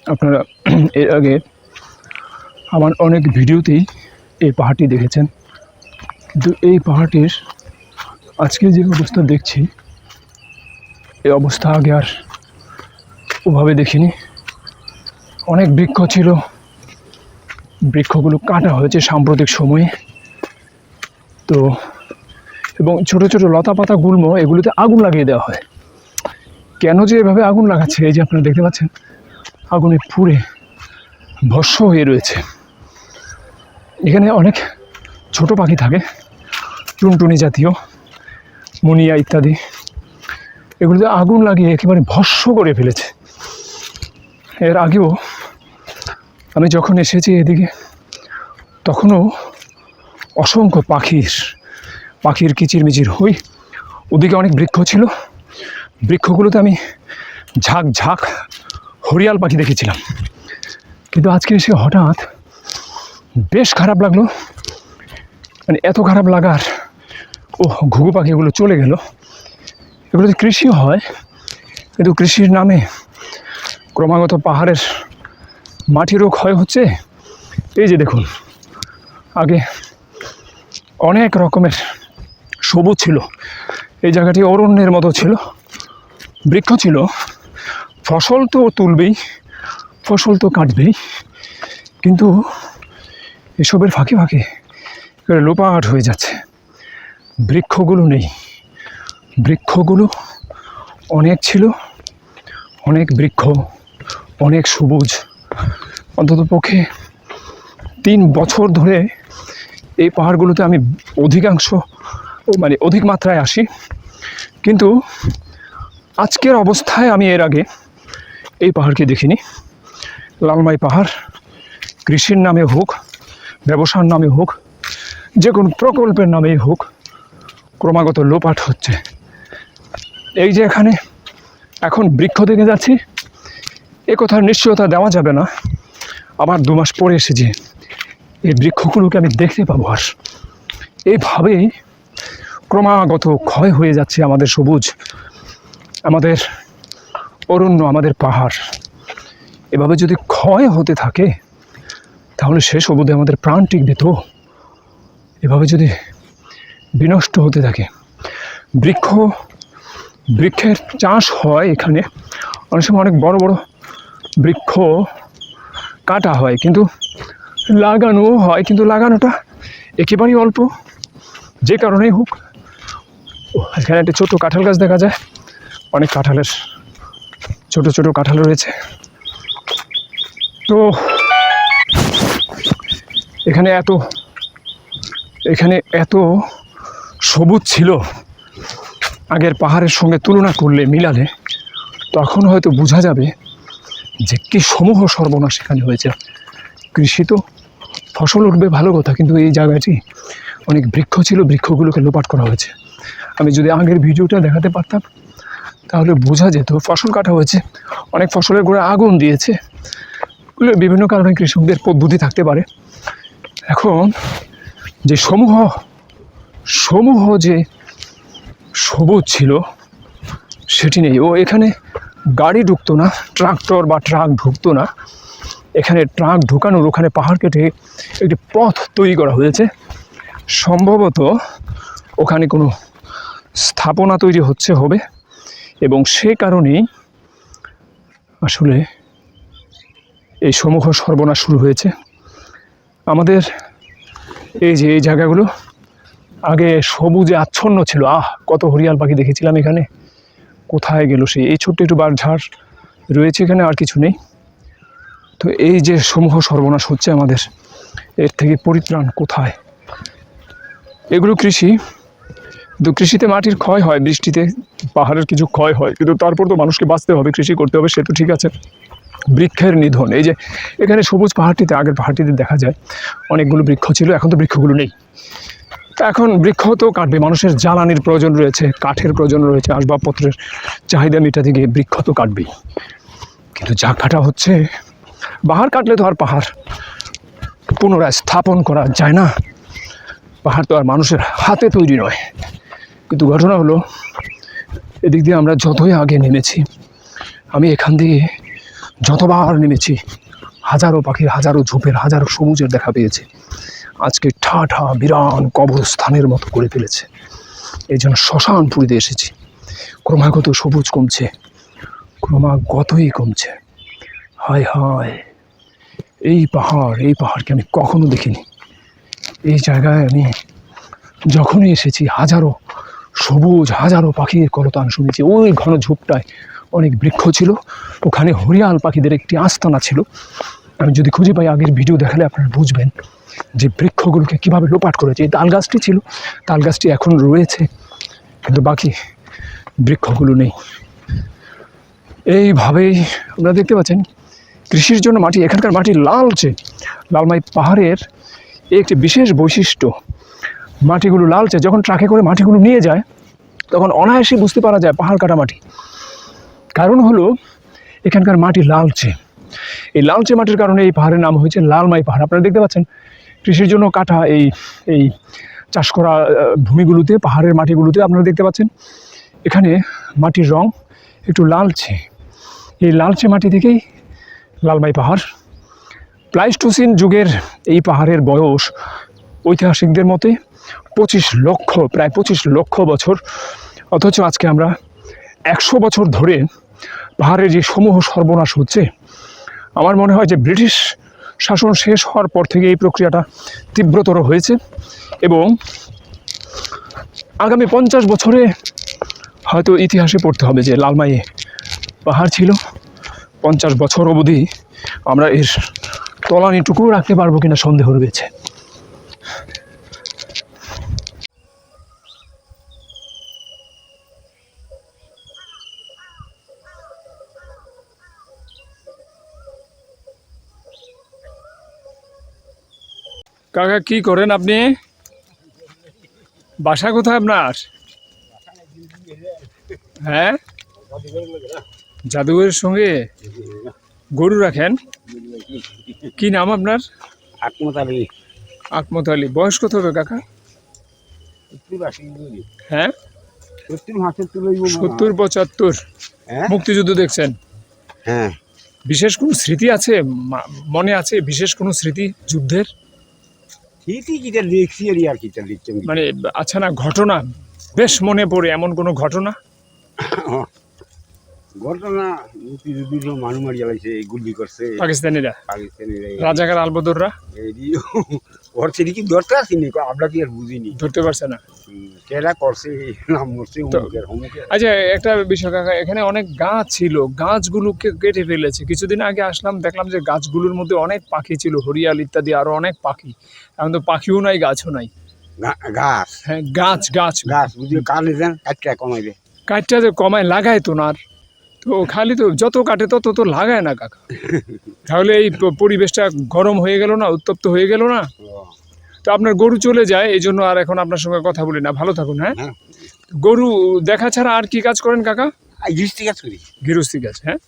আপনারা এর আগে আমার অনেক ভিডিওতেই এই পাহাড়টি দেখেছেন, কিন্তু এই পাহাড়টির আজকে যে অবস্থা দেখছি, এই অবস্থা আগে আর ওভাবে দেখিনি। অনেক বৃক্ষ ছিল, বৃক্ষগুলো কাটা হয়েছে সাম্প্রতিক সময়ে। তো এবং ছোট ছোট লতা পাতা গুল্ম এগুলোতে আগুন লাগিয়ে দেওয়া হয়। কেন যে এভাবে আগুন লাগাচ্ছে, এই যে আপনারা দেখতে পাচ্ছেন আগুনে পুড়ে ভস্ম হয়ে রয়েছে। এখানে অনেক ছোট পাখি থাকে, টুনটুনি জাতীয়, মুনিয়া ইত্যাদি। এগুলোতে আগুন লাগিয়ে একেবারে ভস্ম করে ফেলেছে। এর আগেও আমি যখন এসেছি এদিকে, তখনও অসংখ্য পাখির কিচিরমিচির হই। ওদিকে অনেক বৃক্ষ ছিল, বৃক্ষগুলোতে আমি ঝাঁক ঝাঁক হরিয়াল পাখি দেখেছিলাম। কিন্তু আজকে এসে হঠাৎ বেশ খারাপ লাগলো, মানে এত খারাপ লাগার, ঘুঘু পাখিগুলো চলে গেল। এগুলোতে কৃষি হয়, কিন্তু কৃষির নামে ক্রমাগত পাহাড়ের মাটিরও ক্ষয় হচ্ছে। এই যে দেখুন, আগে অনেক রকমের সবুজ ছিল, এই জায়গাটি অরণ্যের মতো ছিল, বৃক্ষ ছিল, ফসল তো তুলবেই, ফসল তো কাটবেই, কিন্তু এসবের ফাঁকে ফাঁকে লোপাট হয়ে যাচ্ছে। বৃক্ষগুলো নেই, বৃক্ষগুলো অনেক ছিল, অনেক বৃক্ষ, অনেক সবুজ। অন্তত পক্ষে 3 বছর ধরে এই পাহাড়গুলোতে আমি অধিক মাত্রায় আসি, কিন্তু আজকের অবস্থায় আমি এর আগে এই পাহাড়কে দেখিনি। লালমাই পাহাড় কৃষির নামে হোক, ব্যবসার নামে হোক, যে কোনো প্রকল্পের নামেই হোক, ক্রমাগত লোপাট হচ্ছে। এই যে এখানে এখন বৃক্ষ দেখে যাচ্ছি, এ কথার নিশ্চয়তা দেওয়া যাবে না আবার 2 মাস পরে এসে যে এই বৃক্ষগুলোকে আমি দেখতে পাবো। আর এইভাবেই ক্রমাগত ক্ষয় হয়ে যাচ্ছে আমাদের সবুজ, আমাদের অরণ্য, আমাদের পাহাড়। এভাবে যদি ক্ষয় হতে থাকে, তাহলে সে সবুজে আমাদের প্রাণ টিকবে তো? এভাবে যদি বিনষ্ট হতে থাকে, বৃক্ষের চাষ হয় এখানে, অনেক সময় অনেক বড় বড় বৃক্ষ কাটা হয়, কিন্তু লাগানো হয়, কিন্তু লাগানোটা একেবারেই অল্প। যে কারণেই হোক, এখানে একটা ছোট কাঁঠাল গাছ দেখা যায়, অনেক কাঁঠালের ছোট ছোট কাঁঠাল রয়েছে। তো এখানে এত সবুজ ছিল, আগের পাহাড়ের সঙ্গে তুলনা করলে, মিলালে, তখন হয়তো বোঝা যাবে যে কি সমূহ সর্বনাশ সেখানে হয়েছে। কৃষি তো ফসল উঠবে ভালো কথা, কিন্তু এই জায়গাটি অনেক বৃক্ষ ছিল, বৃক্ষগুলোকে লোপাট করা হয়েছে। আমি যদি আগের ভিডিওটা দেখাতে পারতাম, তাহলে বোঝা যেত ফসল কাটা হয়েছে, অনেক ফসলের গোড়ায় আগুন দিয়েছে। বিভিন্ন কারণে কৃষকদের পদ্ধতি থাকতে পারে। এখন যে সমূহ যে সবুজ ছিল, সেটি নেই। এখানে গাড়ি ঢুকতো না, ট্রাক্টর বা ট্রাক ঢুকতো না। এখানে ট্রাক ঢুকানোর ওখানে পাহাড় কেটে একটি পথ তৈরি করা হয়েছে। সম্ভবত ওখানে কোনো স্থাপনা তৈরি হবে, এবং সে কারণেই আসলে এই সমূহ সর্বনাশ শুরু হয়েছে। আমাদের এই যে এই জায়গাগুলো আগে সবুজে আচ্ছন্ন ছিল, কত হরিয়াল পাখি দেখেছিলাম এখানে, কোথায় গেল সেই? এই ছোট্ট একটু বাঁশঝাড় রয়েছে এখানে, আর কিছু নেই। তো এই যে সমূহ সর্বনাশ হচ্ছে আমাদের, এর থেকে পরিত্রাণ কোথায়? এগুলো কৃষি, কিন্তু কৃষিতে মাটির ক্ষয় হয়, বৃষ্টিতে পাহাড়ের কিছু ক্ষয় হয়, কিন্তু তারপর তো মানুষকে বাঁচতে হবে, কৃষি করতে হবে, সে তো ঠিক আছে। বৃক্ষের নিধন, এই যে এখানে সবুজ পাহাড়টিতে, আগের পাহাড়টিতে দেখা যায় অনেকগুলো বৃক্ষ ছিল, এখন তো বৃক্ষগুলো নেই। এখন বৃক্ষ তো কাটবে, মানুষের জ্বালানির প্রয়োজন রয়েছে, কাঠের প্রয়োজন রয়েছে, আসবাবপত্রের চাহিদা মেটাতে গিয়ে বৃক্ষ তো কাটবেই। কিন্তু যা কাটা হচ্ছে, পাহাড় কাটলে তো আর পাহাড় পুনরায় স্থাপন করা যায় না। পাহাড় তো আর মানুষের হাতে তৈরি নয়। কিন্তু ঘটনা হলো, এদিক দিয়ে আমরা যতই আগে নেমেছি, আমি এখান দিয়ে যতবার নেমেছি হাজারো পাখির, হাজারো ঝোপের, হাজারো সবুজের দেখা পেয়েছে। আজকে ঠা বিরান কবরস্থানের মতো করে ফেলেছে। এই জন্য শ্মশানপুরীতে এসেছি। ক্রমাগত সবুজ কমছে, ক্রমাগতই কমছে। হায় হায়, এই পাহাড়কে আমি কখনো দেখিনি। এই জায়গায় আমি যখনই এসেছি হাজারো সবুজ, হাজারো পাখির কলতান শুনেছি। ওই ঘন ঝোপটায় অনেক বৃক্ষ ছিল, ওখানে হরিয়াল পাখিদের একটি আস্তানা ছিল। আমি যদি খুঁজে পাই আগের ভিডিও দেখালে আপনারা বুঝবেন যে বৃক্ষগুলোকে কীভাবে লোপাট করেছে। এই তাল গাছটি ছিল, তাল গাছটি এখন রয়েছে, কিন্তু বাকি বৃক্ষগুলো নেই। এইভাবেই আপনারা দেখতে পাচ্ছেন কৃষির জন্য মাটি, এখানকার মাটি লালচে। লালমাই পাহাড়ের একটি বিশেষ বৈশিষ্ট্য, মাটিগুলো লালচে। যখন ট্রাকে করে মাটিগুলো নিয়ে যায় তখন অনায়াসে বুঝতে পারা যায় পাহাড় কাটা মাটি। কারণ হলো এখানকার মাটি লালচে। এই লালচে মাটির কারণে এই পাহাড়ের নাম হয়েছে লালমাই পাহাড়। আপনারা দেখতে পাচ্ছেন কৃষির জন্য কাটা এই চাষ করা ভূমিগুলোতে, পাহাড়ের মাটিগুলোতে আপনারা দেখতে পাচ্ছেন এখানে মাটির রং একটু লালচে। এই লালচে মাটি থেকেই লালমাই পাহাড়। প্লাইস্টোসিন যুগের এই পাহাড়ের বয়স ঐতিহাসিকদের মতে প্রায় 25 লক্ষ বছর। অথচ আজকে আমরা 100 বছর ধরে পাহাড়ের যে সমূহ সর্বনাশ হচ্ছে, আমার মনে হয় যে ব্রিটিশ শাসন শেষ হওয়ার পর থেকে এই প্রক্রিয়াটা তীব্রতর হয়েছে এবং আগামী 50 বছরে হয়তো ইতিহাসে পড়তে হবে যে লালমাই পাহাড় ছিল। 50 বছর অবধি আমরা এর তলানিটুকু রাখতে পারবো কিনা সন্দেহ রয়েছে। কাকা কি করেন আপনি? বাসা কোথায় আপনার? হ্যাঁ, জাদুঘরের সঙ্গে গরু রাখেন। কি নাম আপনার? আকমত আলী। বয়স কত হবে কাকা? হ্যাঁ, 70-75। মুক্তিযুদ্ধ দেখছেন? হ্যাঁ। বিশেষ কোনো স্মৃতি আছে মনে আছে? বিশেষ কোনো স্মৃতি যুদ্ধের? মানে আচ্ছা না, ঘটনা বেশ মনে পড়ে এমন কোনো ঘটনা? ঘটনা মুক্তিযুদ্ধ মানুষ মারি জ্বালাইছে, গুলি করছে পাকিস্তানিরা, রাজাকার আলবদররা। ওর সেদিকে কি ধরতে আসেনি, আমরা কি আর বুঝিনি, ধরতে পারছে না কেরা করছে নাম মরছে। আচ্ছা, একটা বিষয় কাকা, এখানে অনেক গাছ ছিল, গাছগুলোকে কেটে ফেলেছে। কিছুদিন আগে আসলাম, দেখলাম যে গাছগুলোর মধ্যে অনেক পাখি ছিল, হরিয়াল ইত্যাদি আরো অনেক পাখি। এখন তো পাখিও নাই, গাছও নাই। গাছ, হ্যাঁ গাছ গাছ গাছ বুঝলি কাটলে দেন, কাটটা কমাইবে। কাটটা তো কমায়, লাগায় তো না। তো খালি তো যত কাটে তত তো লাগায় না কাকা। তাহলে এই পরিবেশটা গরম হয়ে গেল না, উত্তপ্ত হয়ে গেল না। তো আপনার গরু চলে যায়, এই জন্য আর এখন আপনার সঙ্গে কথা বলি না। ভালো থাকুন। হ্যাঁ, গরু দেখা ছাড়া আর কি কাজ করেন কাকা? গৃহস্থী কাজ করি। গৃহস্থী কাজ। হ্যাঁ,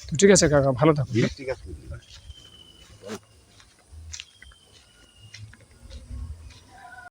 তো ঠিক আছে কাকা, ভালো থাকুন। গৃহস্থী কাজ করি।